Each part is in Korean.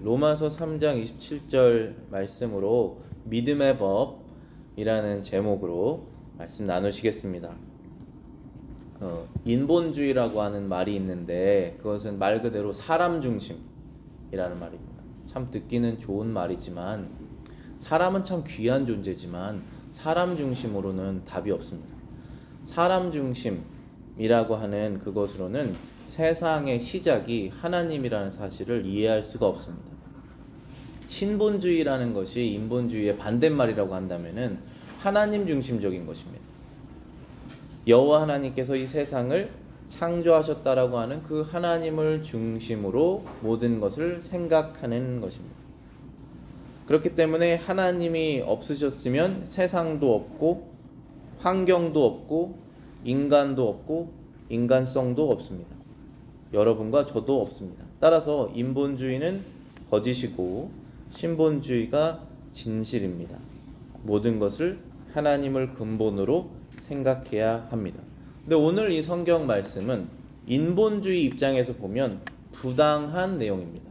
로마서 3장 27절 말씀으로 믿음의 법이라는 제목으로 말씀 나누시겠습니다. 인본주의라고 하는 말이 있는데 그것은 말 그대로 사람 중심이라는 말입니다. 참 듣기는 좋은 말이지만 사람은 참 귀한 존재지만 사람 중심으로는 답이 없습니다. 사람 중심이라고 하는 그것으로는 세상의 시작이 하나님이라는 사실을 이해할 수가 없습니다. 신본주의라는 것이 인본주의의 반대말이라고 한다면은 하나님 중심적인 것입니다. 여호와 하나님께서 이 세상을 창조하셨다라고 하는 그 하나님을 중심으로 모든 것을 생각하는 것입니다. 그렇기 때문에 하나님이 없으셨으면 세상도 없고 환경도 없고 인간도 없고 인간성도 없습니다. 여러분과 저도 없습니다. 따라서 인본주의는 거짓이고 신본주의가 진실입니다. 모든 것을 하나님을 근본으로 생각해야 합니다. 근데 오늘 이 성경 말씀은 인본주의 입장에서 보면 부당한 내용입니다.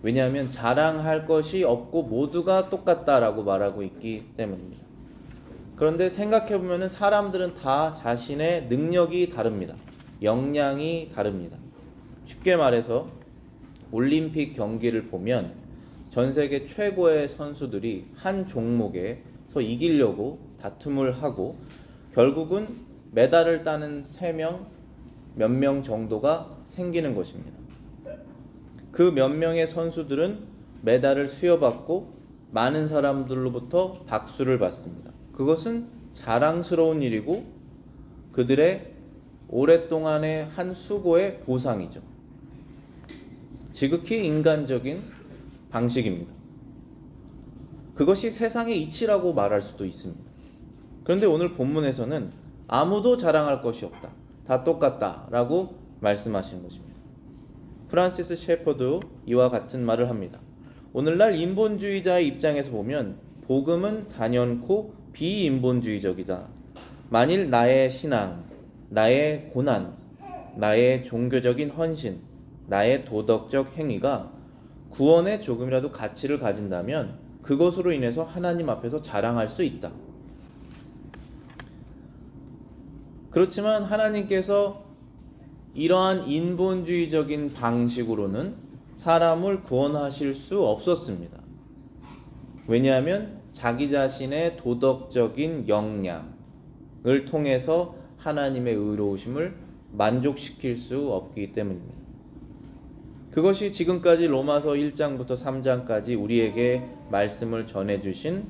왜냐하면 자랑할 것이 없고 모두가 똑같다라고 말하고 있기 때문입니다. 그런데 생각해보면 사람들은 다 자신의 능력이 다릅니다. 역량이 다릅니다. 쉽게 말해서 올림픽 경기를 보면 전 세계 최고의 선수들이 한 종목에서 이기려고 다툼을 하고 결국은 메달을 따는 3명, 몇 명 정도가 생기는 것입니다. 그 몇 명의 선수들은 메달을 수여받고 많은 사람들로부터 박수를 받습니다. 그것은 자랑스러운 일이고 그들의 오랫동안의 한 수고의 보상이죠. 지극히 인간적인 방식입니다. 그것이 세상의 이치라고 말할 수도 있습니다. 그런데 오늘 본문에서는 아무도 자랑할 것이 없다. 다 똑같다 라고 말씀하시는 것입니다. 프란시스 셰퍼도 이와 같은 말을 합니다. 오늘날 인본주의자의 입장에서 보면 복음은 단연코 비인본주의적이다. 만일 나의 신앙, 나의 고난, 나의 종교적인 헌신, 나의 도덕적 행위가 구원에 조금이라도 가치를 가진다면 그것으로 인해서 하나님 앞에서 자랑할 수 있다. 그렇지만 하나님께서 이러한 인본주의적인 방식으로는 사람을 구원하실 수 없었습니다. 왜냐하면 자기 자신의 도덕적인 역량을 통해서 하나님의 의로우심을 만족시킬 수 없기 때문입니다. 그것이 지금까지 로마서 1장부터 3장까지 우리에게 말씀을 전해주신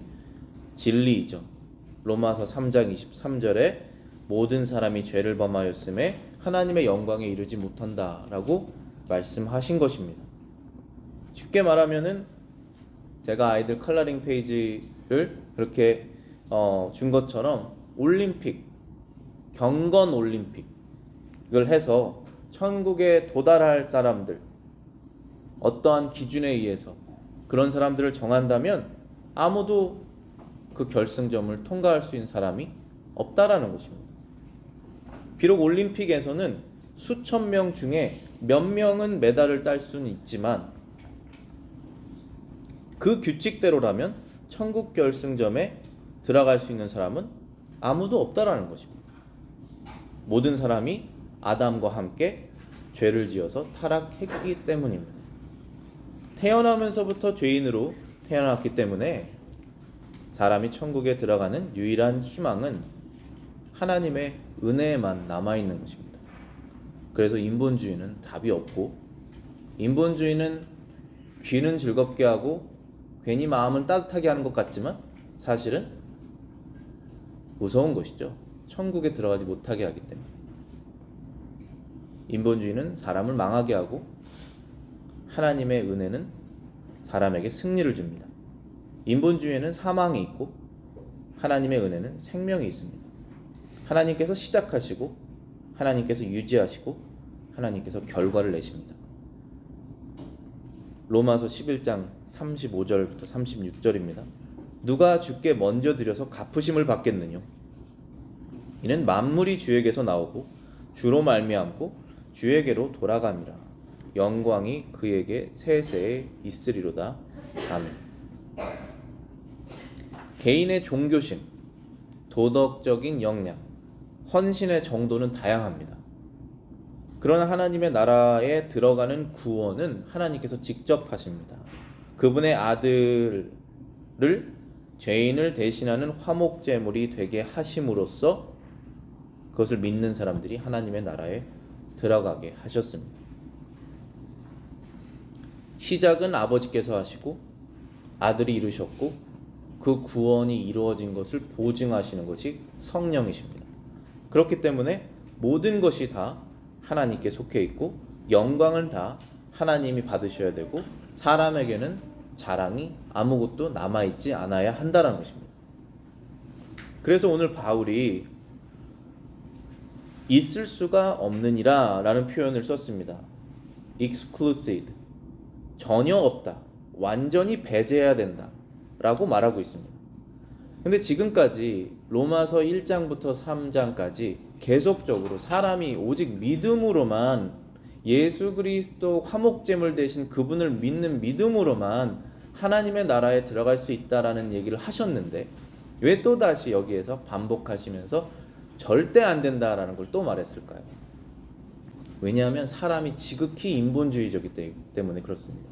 진리이죠. 로마서 3장 23절에 모든 사람이 죄를 범하였음에 하나님의 영광에 이르지 못한다라고 말씀하신 것입니다. 쉽게 말하면은 제가 아이들 컬러링 페이지를 그렇게 준 것처럼 올림픽, 경건 올림픽을 해서 천국에 도달할 사람들, 어떠한 기준에 의해서 그런 사람들을 정한다면 아무도 그 결승점을 통과할 수 있는 사람이 없다라는 것입니다. 비록 올림픽에서는 수천 명 중에 몇 명은 메달을 딸 수는 있지만 그 규칙대로라면 천국 결승점에 들어갈 수 있는 사람은 아무도 없다라는 것입니다. 모든 사람이 아담과 함께 죄를 지어서 타락했기 때문입니다. 태어나면서부터 죄인으로 태어났기 때문에 사람이 천국에 들어가는 유일한 희망은 하나님의 은혜에만 남아있는 것입니다. 그래서 인본주의는 답이 없고 인본주의는 귀는 즐겁게 하고 괜히 마음은 따뜻하게 하는 것 같지만 사실은 무서운 것이죠. 천국에 들어가지 못하게 하기 때문에. 인본주의는 사람을 망하게 하고 하나님의 은혜는 사람에게 승리를 줍니다. 인본주의에는 사망이 있고 하나님의 은혜는 생명이 있습니다. 하나님께서 시작하시고 하나님께서 유지하시고 하나님께서 결과를 내십니다. 로마서 11장 35절부터 36절입니다. 누가 주께 먼저 드려서 갚으심을 받겠느냐? 이는 만물이 주에게서 나오고 주로 말미암고 주에게로 돌아갑니다. 영광이 그에게 세세에 있으리로다. 아멘. 개인의 종교심, 도덕적인 역량, 헌신의 정도는 다양합니다. 그러나 하나님의 나라에 들어가는 구원은 하나님께서 직접 하십니다. 그분의 아들을 죄인을 대신하는 화목제물이 되게 하심으로써 그것을 믿는 사람들이 하나님의 나라에 들어가게 하셨습니다. 시작은 아버지께서 하시고 아들이 이루셨고 그 구원이 이루어진 것을 보증하시는 것이 성령이십니다. 그렇기 때문에 모든 것이 다 하나님께 속해 있고 영광은 다 하나님이 받으셔야 되고 사람에게는 자랑이 아무것도 남아있지 않아야 한다는 것입니다. 그래서 오늘 바울이 있을 수가 없느니라 라는 표현을 썼습니다. exclusive, 전혀 없다, 완전히 배제해야 된다 라고 말하고 있습니다. 근데 지금까지 로마서 1장부터 3장까지 계속적으로 사람이 오직 믿음으로만 예수 그리스도 화목제물 대신 그분을 믿는 믿음으로만 하나님의 나라에 들어갈 수 있다라는 얘기를 하셨는데 왜 또다시 여기에서 반복하시면서 절대 안 된다라는 걸 또 말했을까요? 왜냐하면 사람이 지극히 인본주의적이기 때문에 그렇습니다.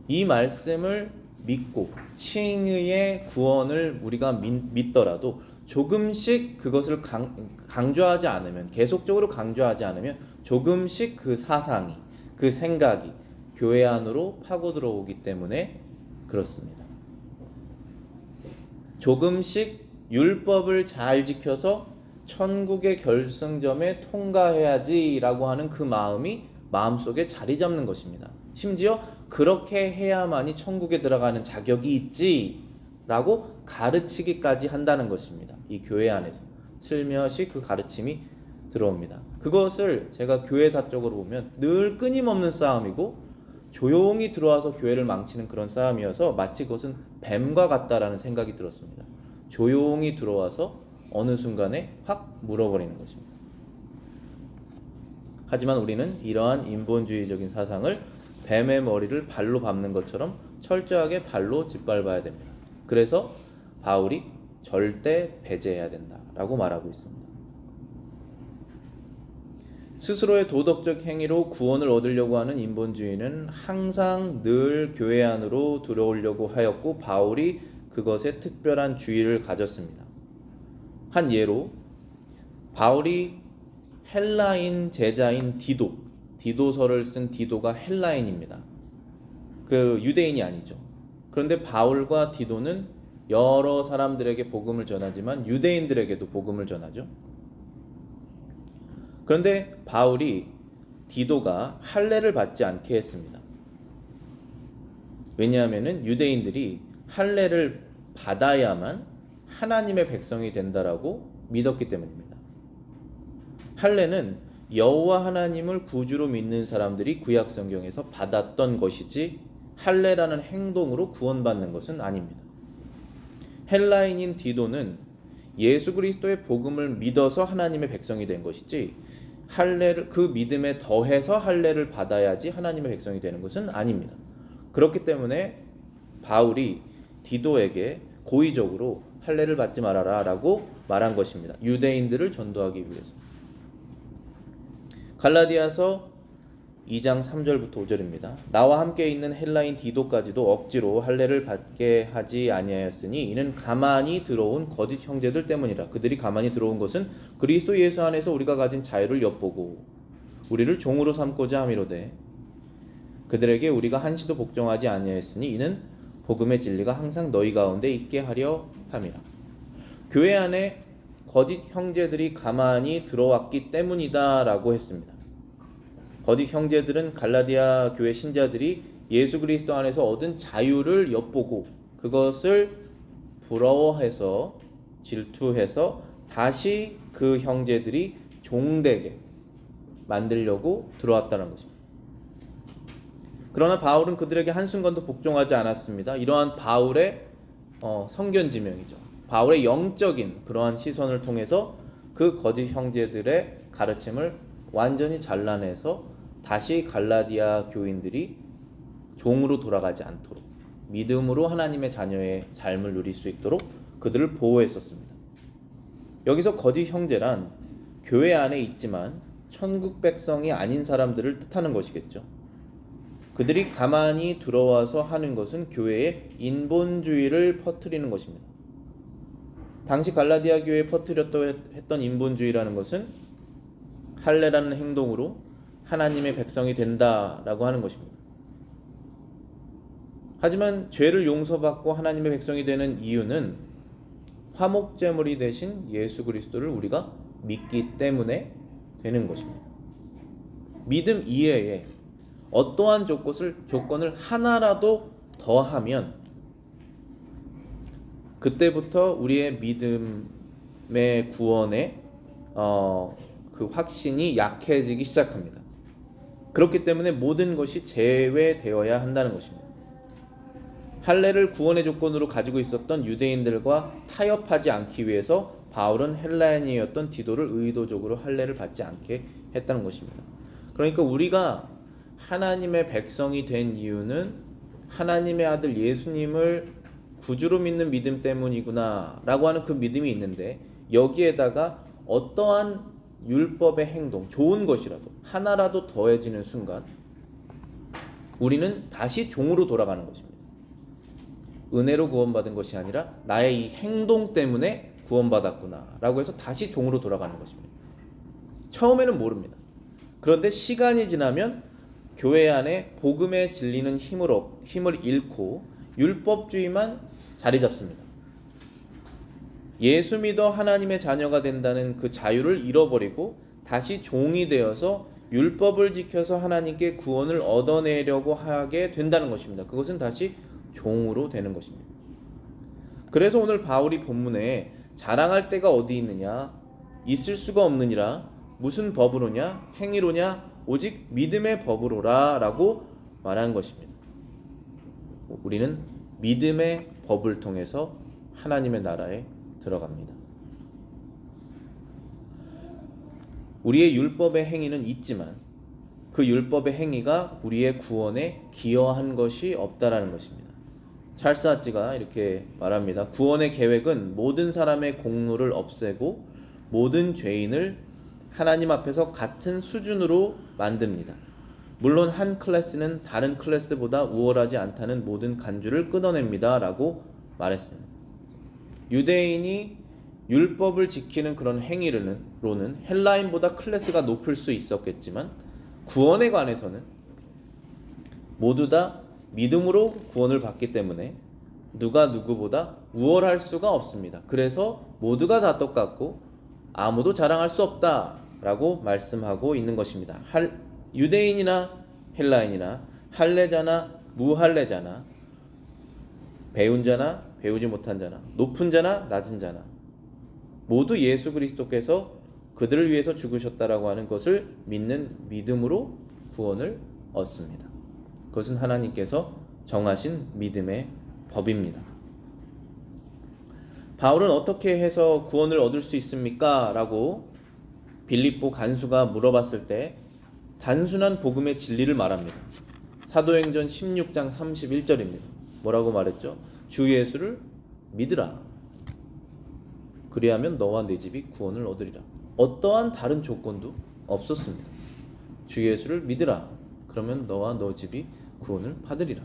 이 말씀을 믿고 칭의의 구원을 우리가 믿더라도 조금씩 그것을 강조하지 않으면, 계속적으로 강조하지 않으면 조금씩 그 사상이, 그 생각이 교회 안으로 파고 들어오기 때문에 그렇습니다. 조금씩 율법을 잘 지켜서 천국의 결승점에 통과해야지 라고 하는 그 마음이 마음속에 자리 잡는 것입니다. 심지어 그렇게 해야만이 천국에 들어가는 자격이 있지 라고 가르치기까지 한다는 것입니다. 이 교회 안에서 슬며시 그 가르침이 들어옵니다. 그것을 제가 교회사적으로 보면 늘 끊임없는 싸움이고 조용히 들어와서 교회를 망치는 그런 싸움이어서 마치 그것은 뱀과 같다라는 생각이 들었습니다. 조용히 들어와서 어느 순간에 확 물어버리는 것입니다. 하지만 우리는 이러한 인본주의적인 사상을 뱀의 머리를 발로 밟는 것처럼 철저하게 발로 짓밟아야 됩니다. 그래서 바울이 절대 배제해야 된다라고 말하고 있습니다. 스스로의 도덕적 행위로 구원을 얻으려고 하는 인본주의는 항상 늘 교회 안으로 들어오려고 하였고 바울이 그것에 특별한 주의를 가졌습니다. 한 예로 바울이 헬라인 제자인 디도서를 쓴 디도가 헬라인입니다. 그 유대인이 아니죠. 그런데 바울과 디도는 여러 사람들에게 복음을 전하지만 유대인들에게도 복음을 전하죠. 그런데 바울이 디도가 할례를 받지 않게 했습니다. 왜냐하면 유대인들이 할례를 받아야만 하나님의 백성이 된다라고 믿었기 때문입니다. 할례는 여호와 하나님을 구주로 믿는 사람들이 구약 성경에서 받았던 것이지 할례라는 행동으로 구원받는 것은 아닙니다. 헬라인인 디도는 예수 그리스도의 복음을 믿어서 하나님의 백성이 된 것이지 할례를 그 믿음에 더해서 할례를 받아야지 하나님의 백성이 되는 것은 아닙니다. 그렇기 때문에 바울이 디도에게 고의적으로 할례를 받지 말아라 라고 말한 것입니다. 유대인들을 전도하기 위해서. 갈라디아서 2장 3절부터 5절입니다. 나와 함께 있는 헬라인 디도까지도 억지로 할례를 받게 하지 아니하였으니 이는 가만히 들어온 거짓 형제들 때문이라. 그들이 가만히 들어온 것은 그리스도 예수 안에서 우리가 가진 자유를 엿보고 우리를 종으로 삼고자 함이로되 그들에게 우리가 한시도 복종하지 아니하였으니 이는 복음의 진리가 항상 너희 가운데 있게 하려 함이라. 교회 안에 거짓 형제들이 가만히 들어왔기 때문이다 라고 했습니다. 거짓 형제들은 갈라디아 교회 신자들이 예수 그리스도 안에서 얻은 자유를 엿보고 그것을 부러워해서 질투해서 다시 그 형제들이 종되게 만들려고 들어왔다는 것입니다. 그러나 바울은 그들에게 한순간도 복종하지 않았습니다. 이러한 바울의 성견지명이죠. 바울의 영적인 그러한 시선을 통해서 그 거짓 형제들의 가르침을 완전히 잘라내서 다시 갈라디아 교인들이 종으로 돌아가지 않도록 믿음으로 하나님의 자녀의 삶을 누릴 수 있도록 그들을 보호했었습니다. 여기서 거짓 형제란 교회 안에 있지만 천국 백성이 아닌 사람들을 뜻하는 것이겠죠. 그들이 가만히 들어와서 하는 것은 교회의 인본주의를 퍼뜨리는 것입니다. 당시 갈라디아 교회에 퍼뜨렸던 인본주의라는 것은 할례라는 행동으로 하나님의 백성이 된다라고 하는 것입니다. 하지만 죄를 용서받고 하나님의 백성이 되는 이유는 화목제물이 되신 예수 그리스도를 우리가 믿기 때문에 되는 것입니다. 믿음 이외에 어떠한 조건을 하나라도 더하면 그때부터 우리의 믿음의 구원의 그 확신이 약해지기 시작합니다. 그렇기 때문에 모든 것이 제외되어야 한다는 것입니다. 할례를 구원의 조건으로 가지고 있었던 유대인들과 타협하지 않기 위해서 바울은 헬라인이었던 디도를 의도적으로 할례를 받지 않게 했다는 것입니다. 그러니까 우리가 하나님의 백성이 된 이유는 하나님의 아들 예수님을 구주로 믿는 믿음 때문이구나 라고 하는 그 믿음이 있는데, 여기에다가 어떠한 율법의 행동, 좋은 것이라도 하나라도 더해지는 순간 우리는 다시 종으로 돌아가는 것입니다. 은혜로 구원받은 것이 아니라 나의 이 행동 때문에 구원받았구나 라고 해서 다시 종으로 돌아가는 것입니다. 처음에는 모릅니다. 그런데 시간이 지나면 교회 안에 복음의 진리는 힘을 잃고 율법주의만 자리 잡습니다. 예수 믿어 하나님의 자녀가 된다는 그 자유를 잃어버리고 다시 종이 되어서 율법을 지켜서 하나님께 구원을 얻어내려고 하게 된다는 것입니다. 그것은 다시 종으로 되는 것입니다. 그래서 오늘 바울이 본문에 자랑할 데가 어디 있느냐, 있을 수가 없느니라, 무슨 법으로냐, 행위로냐, 오직 믿음의 법으로라 라고 말한 것입니다. 우리는 믿음의 법을 통해서 하나님의 나라에 들어갑니다. 우리의 율법의 행위는 있지만 그 율법의 행위가 우리의 구원에 기여한 것이 없다라는 것입니다. 찰스 하치가 이렇게 말합니다. 구원의 계획은 모든 사람의 공로를 없애고 모든 죄인을 하나님 앞에서 같은 수준으로 만듭니다. 물론 한 클래스는 다른 클래스보다 우월하지 않다는 모든 간주를 끊어냅니다 라고 말했습니다. 유대인이 율법을 지키는 그런 행위로는 헬라인보다 클래스가 높을 수 있었겠지만 구원에 관해서는 모두 다 믿음으로 구원을 받기 때문에 누가 누구보다 우월할 수가 없습니다. 그래서 모두가 다 똑같고 아무도 자랑할 수 없다라고 말씀하고 있는 것입니다. 유대인이나 헬라인이나 할례자나 무할례자나 배운 자나 배우지 못한 자나 높은 자나 낮은 자나 모두 예수 그리스도께서 그들을 위해서 죽으셨다라고 하는 것을 믿는 믿음으로 구원을 얻습니다. 그것은 하나님께서 정하신 믿음의 법입니다. 바울은 어떻게 해서 구원을 얻을 수 있습니까? 라고 빌립보 간수가 물어봤을 때 단순한 복음의 진리를 말합니다. 사도행전 16장 31절입니다. 뭐라고 말했죠? 주 예수를 믿으라. 그리하면 너와 네 집이 구원을 얻으리라. 어떠한 다른 조건도 없었습니다. 주 예수를 믿으라. 그러면 너와 너 집이 구원을 받으리라.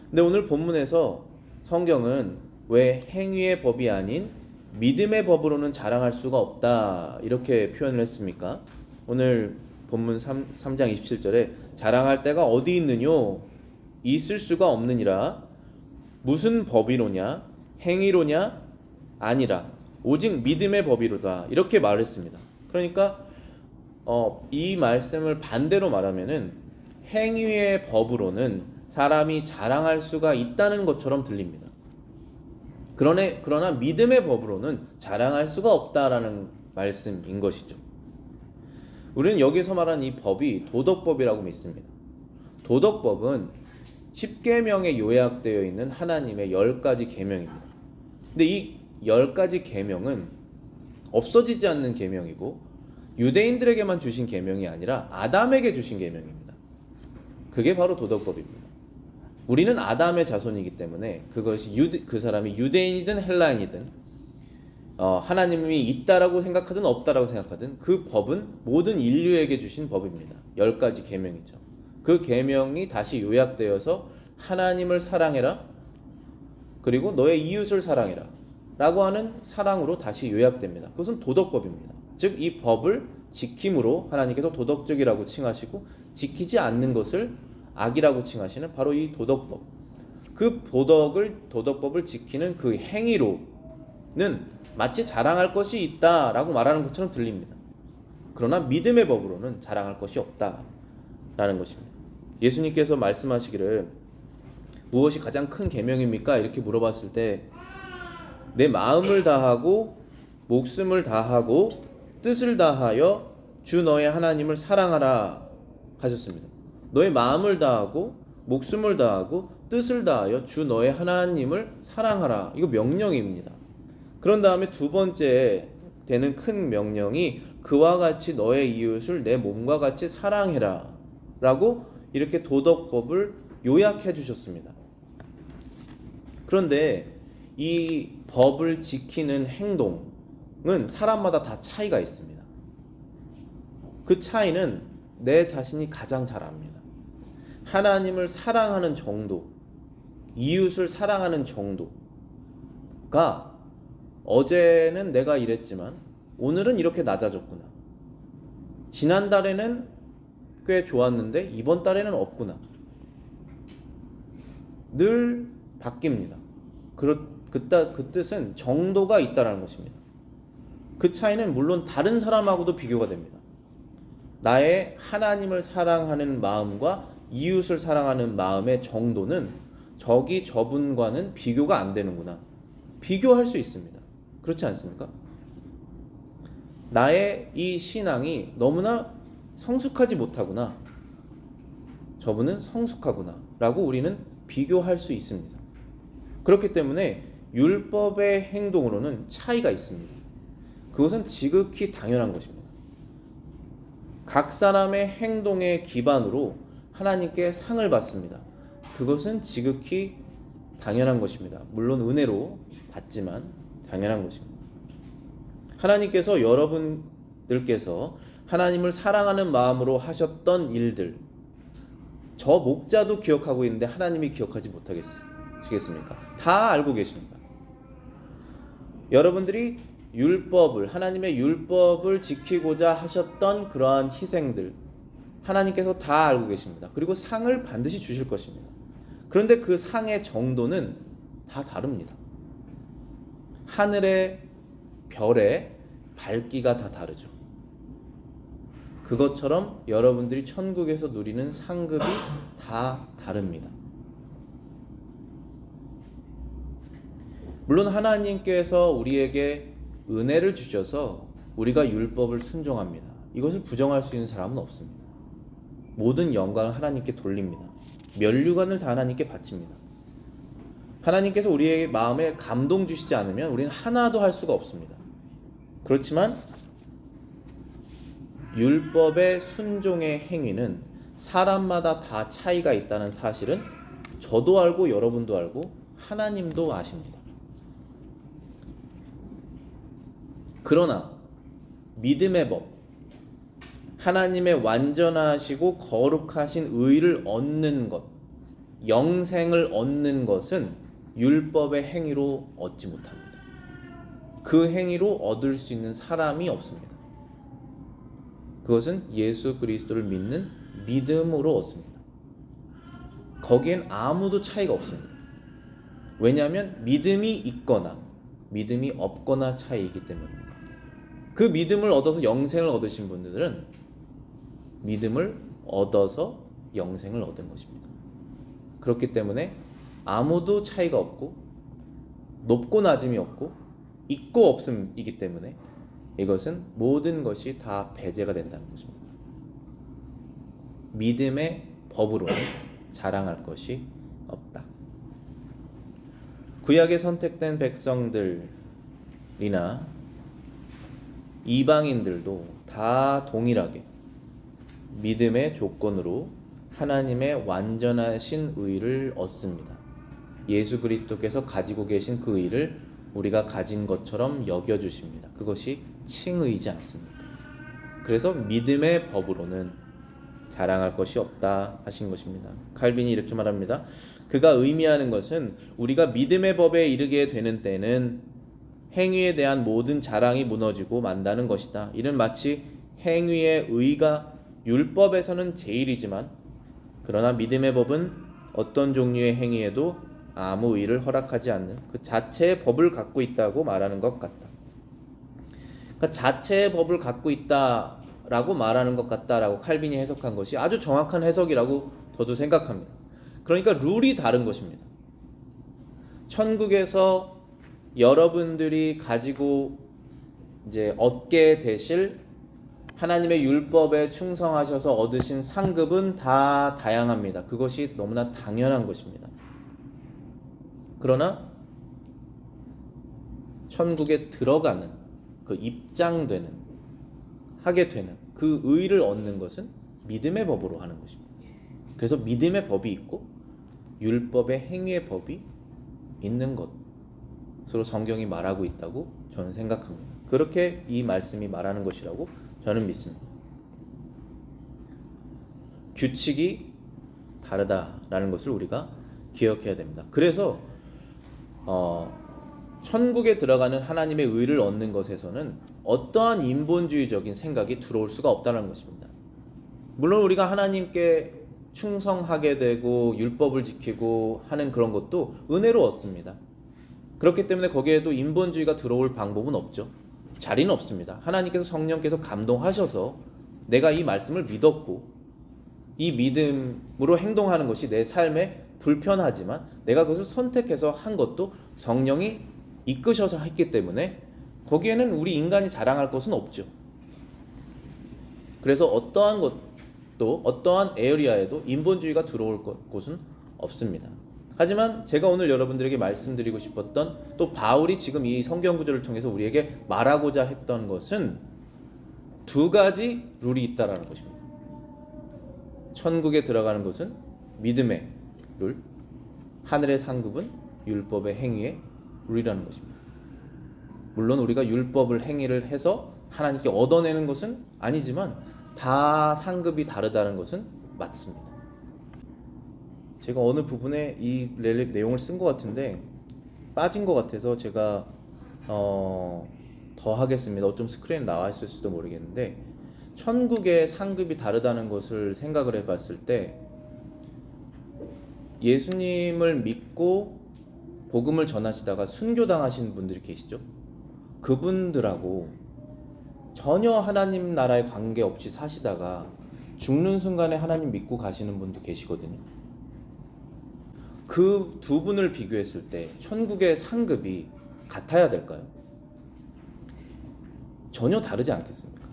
근데 오늘 본문에서 성경은 왜 행위의 법이 아닌 믿음의 법으로는 자랑할 수가 없다 이렇게 표현을 했습니까? 오늘 본문 3장 27절에 자랑할 데가 어디 있느뇨? 있을 수가 없느니라. 무슨 법이로냐? 행위로냐? 아니라 오직 믿음의 법이로다 이렇게 말했습니다. 그러니까 이 말씀을 반대로 말하면은 행위의 법으로는 사람이 자랑할 수가 있다는 것처럼 들립니다. 그러나 믿음의 법으로는 자랑할 수가 없다라는 말씀인 것이죠. 우리는 여기서 말하는 이 법이 도덕법이라고 믿습니다. 도덕법은 10계명에 요약되어 있는 하나님의 10가지 계명입니다. 근데 이 10가지 계명은 없어지지 않는 계명이고 유대인들에게만 주신 계명이 아니라 아담에게 주신 계명입니다. 그게 바로 도덕법입니다. 우리는 아담의 자손이기 때문에 그것이 그 사람이 유대인이든 헬라인이든 하나님이 있다라고 생각하든 없다라고 생각하든 그 법은 모든 인류에게 주신 법입니다. 10가지 계명이죠. 그 계명이 다시 요약되어서 하나님을 사랑해라, 그리고 너의 이웃을 사랑해라 라고 하는 사랑으로 다시 요약됩니다. 그것은 도덕법입니다. 즉 이 법을 지킴으로 하나님께서 도덕적이라고 칭하시고 지키지 않는 것을 악이라고 칭하시는 바로 이 도덕법. 그 도덕법을 지키는 그 행위로는 마치 자랑할 것이 있다라고 말하는 것처럼 들립니다. 그러나 믿음의 법으로는 자랑할 것이 없다라는 것입니다. 예수님께서 말씀하시기를 무엇이 가장 큰 계명입니까? 이렇게 물어봤을 때 내 마음을 다하고 목숨을 다하고 뜻을 다하여 주 너의 하나님을 사랑하라 하셨습니다. 너의 마음을 다하고 목숨을 다하고 뜻을 다하여 주 너의 하나님을 사랑하라. 이거 명령입니다. 그런 다음에 두 번째 되는 큰 명령이 그와 같이 너의 이웃을 내 몸과 같이 사랑해라 라고 이렇게 도덕법을 요약해 주셨습니다. 그런데 이 법을 지키는 행동은 사람마다 다 차이가 있습니다. 그 차이는 내 자신이 가장 잘 압니다. 하나님을 사랑하는 정도, 이웃을 사랑하는 정도가 어제는 내가 이랬지만 오늘은 이렇게 낮아졌구나. 지난달에는 꽤 좋았는데 이번 달에는 없구나. 늘 바뀝니다. 그 뜻은 정도가 있다는 것입니다. 그 차이는 물론 다른 사람하고도 비교가 됩니다. 나의 하나님을 사랑하는 마음과 이웃을 사랑하는 마음의 정도는 저분과는 비교가 안 되는구나. 비교할 수 있습니다. 그렇지 않습니까? 나의 이 신앙이 너무나 성숙하지 못하구나. 저분은 성숙하구나 라고 우리는 비교할 수 있습니다. 그렇기 때문에 율법의 행동으로는 차이가 있습니다. 그것은 지극히 당연한 것입니다. 각 사람의 행동의 기반으로 하나님께 상을 받습니다. 그것은 지극히 당연한 것입니다. 물론 은혜로 받지만 당연한 것입니다. 하나님께서 여러분들께서 하나님을 사랑하는 마음으로 하셨던 일들, 저 목자도 기억하고 있는데 하나님이 기억하지 못하시겠습니까? 다 알고 계십니다. 여러분들이 하나님의 율법을 지키고자 하셨던 그러한 희생들, 하나님께서 다 알고 계십니다. 그리고 상을 반드시 주실 것입니다. 그런데 그 상의 정도는 다 다릅니다. 하늘의 별의 밝기가 다 다르죠. 그것처럼 여러분들이 천국에서 누리는 상급이 다 다릅니다. 물론 하나님께서 우리에게 은혜를 주셔서 우리가 율법을 순종합니다. 이것을 부정할 수 있는 사람은 없습니다. 모든 영광을 하나님께 돌립니다. 면류관을 다 하나님께 바칩니다. 하나님께서 우리의 마음에 감동 주시지 않으면 우리는 하나도 할 수가 없습니다. 그렇지만 율법의 순종의 행위는 사람마다 다 차이가 있다는 사실은 저도 알고 여러분도 알고 하나님도 아십니다. 그러나 믿음의 법, 하나님의 완전하시고 거룩하신 의를 얻는 것, 영생을 얻는 것은 율법의 행위로 얻지 못합니다. 그 행위로 얻을 수 있는 사람이 없습니다. 그것은 예수 그리스도를 믿는 믿음으로 얻습니다. 거기엔 아무도 차이가 없습니다. 왜냐하면 믿음이 있거나 믿음이 없거나 차이이기 때문입니다. 그 믿음을 얻어서 영생을 얻으신 분들은 믿음을 얻어서 영생을 얻은 것입니다. 그렇기 때문에 아무도 차이가 없고 높고 낮음이 없고 있고 없음이기 때문에 이것은 모든 것이 다 배제가 된다는 것입니다. 믿음의 법으로는 자랑할 것이 없다. 구약에 선택된 백성들이나 이방인들도 다 동일하게 믿음의 조건으로 하나님의 완전하신 의를 얻습니다. 예수 그리스도께서 가지고 계신 그 의를 우리가 가진 것처럼 여겨주십니다. 그것이 칭의이지 않습니까? 그래서 믿음의 법으로는 자랑할 것이 없다 하신 것입니다. 칼빈이 이렇게 말합니다. 그가 의미하는 것은 우리가 믿음의 법에 이르게 되는 때는 행위에 대한 모든 자랑이 무너지고 만다는 것이다. 이는 마치 행위의 의가 율법에서는 제일이지만 그러나 믿음의 법은 어떤 종류의 행위에도 아무 의를 허락하지 않는 그 자체의 법을 갖고 있다고 말하는 것 같다. 그러니까 자체의 법을 갖고 있다라고 말하는 것 같다라고 칼빈이 해석한 것이 아주 정확한 해석이라고 저도 생각합니다. 그러니까 룰이 다른 것입니다. 천국에서 여러분들이 가지고 이제 얻게 되실 하나님의 율법에 충성하셔서 얻으신 상급은 다 다양합니다. 그것이 너무나 당연한 것입니다. 그러나 천국에 들어가는 그 입장되는 하게 되는 그 의를 얻는 것은 믿음의 법으로 하는 것입니다. 그래서 믿음의 법이 있고 율법의 행위의 법이 있는 것으로 성경이 말하고 있다고 저는 생각합니다. 그렇게 이 말씀이 말하는 것이라고 저는 믿습니다. 규칙이 다르다라는 것을 우리가 기억해야 됩니다. 그래서 천국에 들어가는 하나님의 의를 얻는 것에서는 어떠한 인본주의적인 생각이 들어올 수가 없다는 것입니다. 물론 우리가 하나님께 충성하게 되고 율법을 지키고 하는 그런 것도 은혜로 얻습니다. 그렇기 때문에 거기에도 인본주의가 들어올 방법은 없죠. 자리는 없습니다. 하나님께서 성령께서 감동하셔서 내가 이 말씀을 믿었고 이 믿음으로 행동하는 것이 내 삶에 불편하지만 내가 그것을 선택해서 한 것도 성령이 이끄셔서 했기 때문에 거기에는 우리 인간이 자랑할 것은 없죠. 그래서 어떠한 것도 어떠한 에어리아에도 인본주의가 들어올 곳은 없습니다. 하지만 제가 오늘 여러분들에게 말씀드리고 싶었던 또 바울이 지금 이 성경 구절을 통해서 우리에게 말하고자 했던 것은 두 가지 룰이 있다라는 것입니다. 천국에 들어가는 것은 믿음의 룰, 하늘의 상급은 율법의 행위의 룰이라는 것입니다. 물론 우리가 율법을 행위를 해서 하나님께 얻어내는 것은 아니지만 다 상급이 다르다는 것은 맞습니다. 제가 어느 부분에 이 내용을 쓴 것 같은데 빠진 것 같아서 제가 더 하겠습니다. 어쩜 스크린에 나와 있을 수도 모르겠는데 천국의 상급이 다르다는 것을 생각을 해봤을 때 예수님을 믿고 복음을 전하시다가 순교당하신 분들이 계시죠. 그분들하고 전혀 하나님 나라에 관계없이 사시다가 죽는 순간에 하나님 믿고 가시는 분도 계시거든요. 그 두 분을 비교했을 때 천국의 상급이 같아야 될까요? 전혀 다르지 않겠습니까?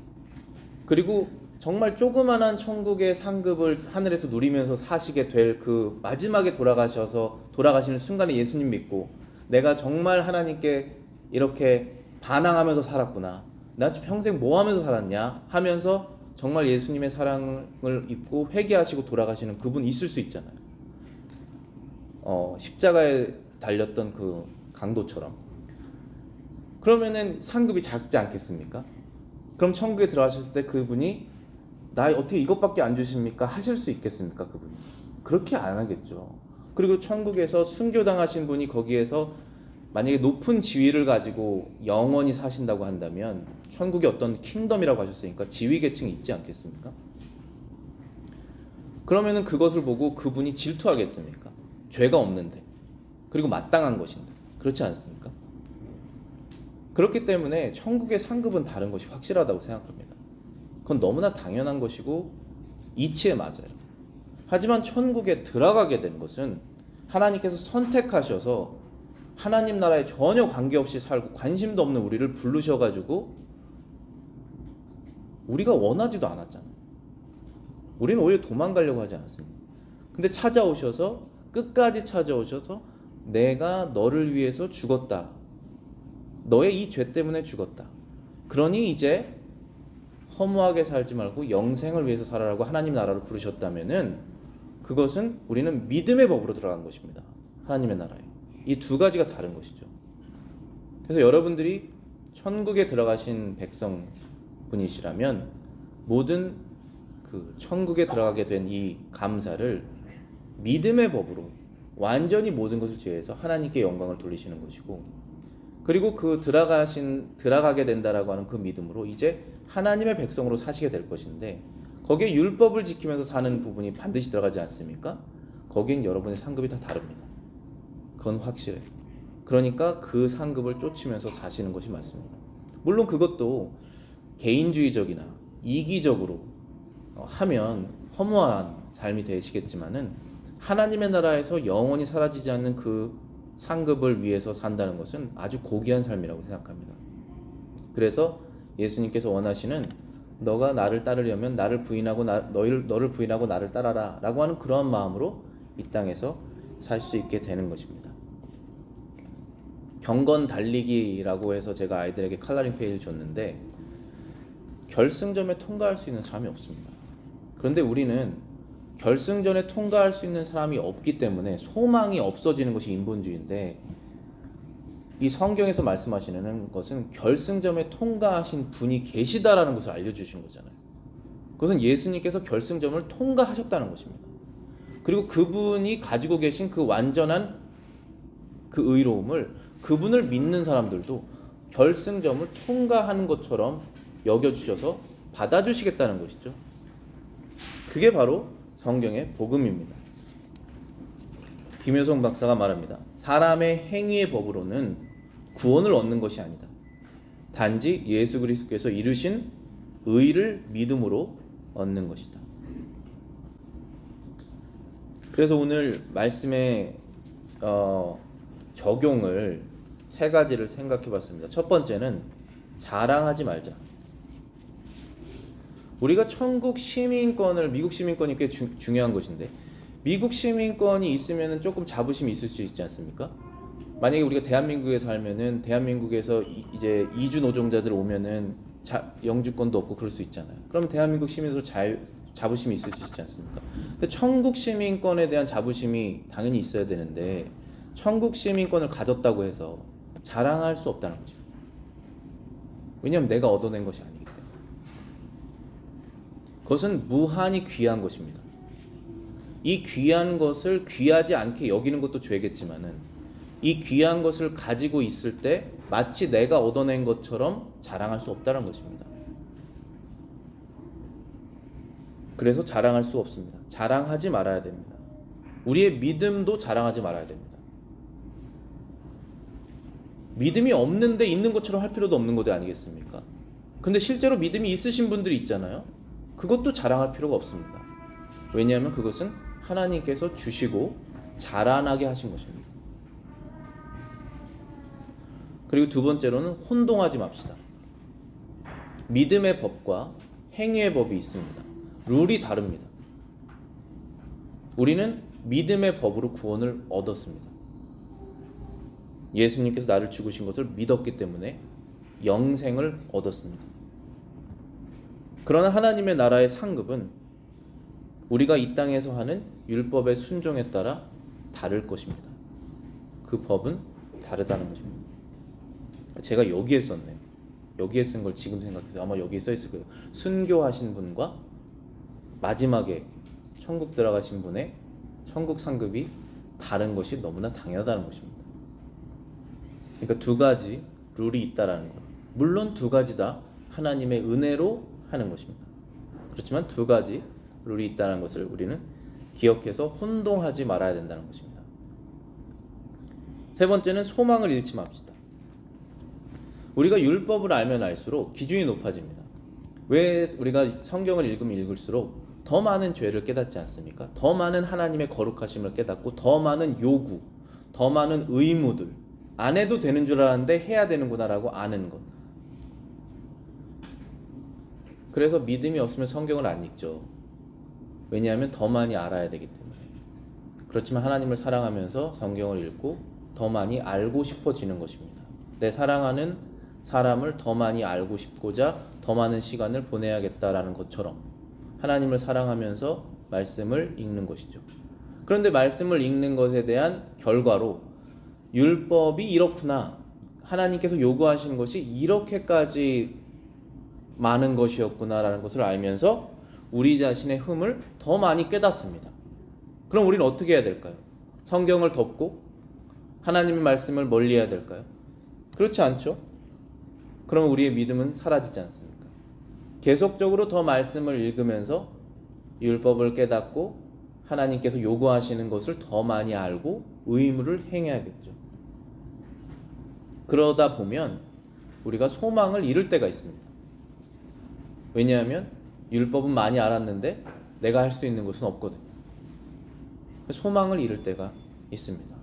그리고 정말 조그만한 천국의 상급을 하늘에서 누리면서 사시게 될 그 마지막에 돌아가시는 순간에 예수님 믿고 내가 정말 하나님께 이렇게 반항하면서 살았구나, 나 평생 뭐 하면서 살았냐 하면서 정말 예수님의 사랑을 입고 회개하시고 돌아가시는 그분 있을 수 있잖아요. 십자가에 달렸던 그 강도처럼. 그러면은 상급이 작지 않겠습니까? 그럼 천국에 들어가셨을 때 그분이 나 어떻게 이것밖에 안 주십니까? 하실 수 있겠습니까? 그분이 그렇게 안 하겠죠. 그리고 천국에서 순교당하신 분이 거기에서 만약에 높은 지위를 가지고 영원히 사신다고 한다면 천국이 어떤 킹덤이라고 하셨으니까 지위 계층이 있지 않겠습니까? 그러면은 그것을 보고 그분이 질투하겠습니까? 죄가 없는데, 그리고 마땅한 것인데, 그렇지 않습니까? 그렇기 때문에 천국의 상급은 다른 것이 확실하다고 생각합니다. 그건 너무나 당연한 것이고 이치에 맞아요. 하지만 천국에 들어가게 된 것은 하나님께서 선택하셔서 하나님 나라에 전혀 관계없이 살고 관심도 없는 우리를 부르셔가지고 우리가 원하지도 않았잖아요. 우리는 오히려 도망가려고 하지 않았습니다. 근데 찾아오셔서 끝까지 찾아오셔서 내가 너를 위해서 죽었다. 너의 이 죄 때문에 죽었다. 그러니 이제 허무하게 살지 말고 영생을 위해서 살아라고 하나님 나라로 부르셨다면은 그것은 우리는 믿음의 법으로 들어간 것입니다. 하나님의 나라에. 이 두 가지가 다른 것이죠. 그래서 여러분들이 천국에 들어가신 백성분이시라면 모든 그 천국에 들어가게 된 이 감사를 믿음의 법으로 완전히 모든 것을 제해서 하나님께 영광을 돌리시는 것이고, 그리고 그 들어가게 된다라고 하는 그 믿음으로 이제 하나님의 백성으로 사시게 될 것인데, 거기에 율법을 지키면서 사는 부분이 반드시 들어가지 않습니까? 거긴 여러분의 상급이 다 다릅니다. 그건 확실해요. 그러니까 그 상급을 쫓으면서 사시는 것이 맞습니다. 물론 그것도 개인주의적이나 이기적으로 하면 허무한 삶이 되시겠지만은, 하나님의 나라에서 영원히 사라지지 않는 그 상급을 위해서 산다는 것은 아주 고귀한 삶이라고 생각합니다. 그래서 예수님께서 원하시는 너가 나를 따르려면 나를 부인하고 너를 부인하고 나를 따라라 라고 하는 그런 마음으로 이 땅에서 살 수 있게 되는 것입니다. 경건 달리기라고 해서 제가 아이들에게 컬러링 페이지를 줬는데 결승점에 통과할 수 있는 사람이 없습니다. 그런데 우리는 결승전에 통과할 수 있는 사람이 없기 때문에 소망이 없어지는 것이 인본주의인데, 이 성경에서 말씀하시는 것은 결승점에 통과하신 분이 계시다라는 것을 알려주신 거잖아요. 그것은 예수님께서 결승점을 통과하셨다는 것입니다. 그리고 그분이 가지고 계신 그 완전한 그 의로움을, 그분을 믿는 사람들도 결승점을 통과하는 것처럼 여겨주셔서 받아주시겠다는 것이죠. 그게 바로 성경의 복음입니다. 김효성 박사가 말합니다. 사람의 행위의 법으로는 구원을 얻는 것이 아니다. 단지 예수 그리스도께서 이루신 의를 믿음으로 얻는 것이다. 그래서 오늘 말씀의 적용을 세 가지를 생각해 봤습니다. 첫 번째는 자랑하지 말자. 우리가 천국 시민권을, 미국 시민권이 꽤 중요한 것인데, 미국 시민권이 있으면 조금 자부심이 있을 수 있지 않습니까? 만약에 우리가 대한민국에 살면은 대한민국에서 이제 이주 노동자들 오면은 영주권도 없고 그럴 수 있잖아요. 그러면 대한민국 시민으로 자부심이 있을 수 있지 않습니까? 근데 천국 시민권에 대한 자부심이 당연히 있어야 되는데, 천국 시민권을 가졌다고 해서 자랑할 수 없다는 거죠. 왜냐하면 내가 얻어낸 것이 아니기 때문에. 그것은 무한히 귀한 것입니다. 이 귀한 것을 귀하지 않게 여기는 것도 죄겠지만은, 이 귀한 것을 가지고 있을 때 마치 내가 얻어낸 것처럼 자랑할 수 없다는 것입니다. 그래서 자랑할 수 없습니다. 자랑하지 말아야 됩니다. 우리의 믿음도 자랑하지 말아야 됩니다. 믿음이 없는데 있는 것처럼 할 필요도 없는 것 아니겠습니까? 근데 실제로 믿음이 있으신 분들이 있잖아요. 그것도 자랑할 필요가 없습니다. 왜냐하면 그것은 하나님께서 주시고 자라나게 하신 것입니다. 그리고 두 번째로는 혼동하지 맙시다. 믿음의 법과 행위의 법이 있습니다. 룰이 다릅니다. 우리는 믿음의 법으로 구원을 얻었습니다. 예수님께서 나를 죽으신 것을 믿었기 때문에 영생을 얻었습니다. 그러나 하나님의 나라의 상급은 우리가 이 땅에서 하는 율법의 순종에 따라 다를 것입니다. 그 법은 다르다는 것입니다. 제가 여기에 썼네요. 여기에 쓴 걸 지금 생각해서 아마 여기에 써 있을 거예요. 순교하신 분과 마지막에 천국 들어가신 분의 천국 상급이 다른 것이 너무나 당연하다는 것입니다. 그러니까 두 가지 룰이 있다라는 것. 물론 두 가지 다 하나님의 은혜로 하는 것입니다. 그렇지만 두 가지 룰이 있다는 것을 우리는 기억해서 혼동하지 말아야 된다는 것입니다. 세 번째는 소망을 잃지 맙시다. 우리가 율법을 알면 알수록 기준이 높아집니다. 왜 우리가 성경을 읽으면 읽을수록 더 많은 죄를 깨닫지 않습니까? 더 많은 하나님의 거룩하심을 깨닫고 더 많은 요구, 더 많은 의무들, 안 해도 되는 줄 알았는데 해야 되는구나라고 아는 것. 그래서 믿음이 없으면 성경을 안 읽죠. 왜냐하면 더 많이 알아야 되기 때문에. 그렇지만 하나님을 사랑하면서 성경을 읽고 더 많이 알고 싶어지는 것입니다. 내 사랑하는 사람을 더 많이 알고 싶고자 더 많은 시간을 보내야겠다라는 것처럼 하나님을 사랑하면서 말씀을 읽는 것이죠. 그런데 말씀을 읽는 것에 대한 결과로 율법이 이렇구나, 하나님께서 요구하시는 것이 이렇게까지 많은 것이었구나라는 것을 알면서 우리 자신의 흠을 더 많이 깨닫습니다. 그럼 우리는 어떻게 해야 될까요? 성경을 덮고 하나님의 말씀을 멀리해야 될까요? 그렇지 않죠? 그럼 우리의 믿음은 사라지지 않습니까? 계속적으로 더 말씀을 읽으면서 율법을 깨닫고 하나님께서 요구하시는 것을 더 많이 알고 의무를 행해야겠죠. 그러다 보면 우리가 소망을 잃을 때가 있습니다. 왜냐하면 율법은 많이 알았는데 내가 할 수 있는 것은 없거든요. 소망을 잃을 때가 있습니다.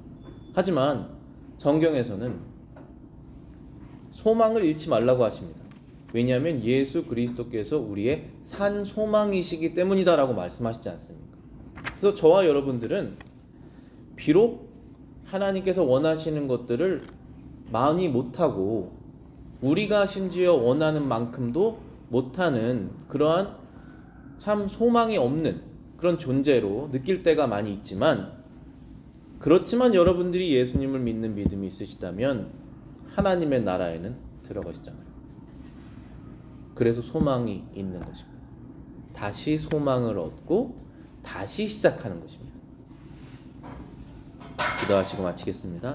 하지만 성경에서는 소망을 잃지 말라고 하십니다. 왜냐하면 예수 그리스도께서 우리의 산 소망이시기 때문이다라고 말씀하시지 않습니까? 그래서 저와 여러분들은 비록 하나님께서 원하시는 것들을 많이 못하고 우리가 심지어 원하는 만큼도 못하는 그러한 참 소망이 없는 그런 존재로 느낄 때가 많이 있지만, 그렇지만 여러분들이 예수님을 믿는 믿음이 있으시다면 하나님의 나라에는 들어가시잖아요. 그래서 소망이 있는 것입니다. 다시 소망을 얻고 다시 시작하는 것입니다. 기도하시고 마치겠습니다.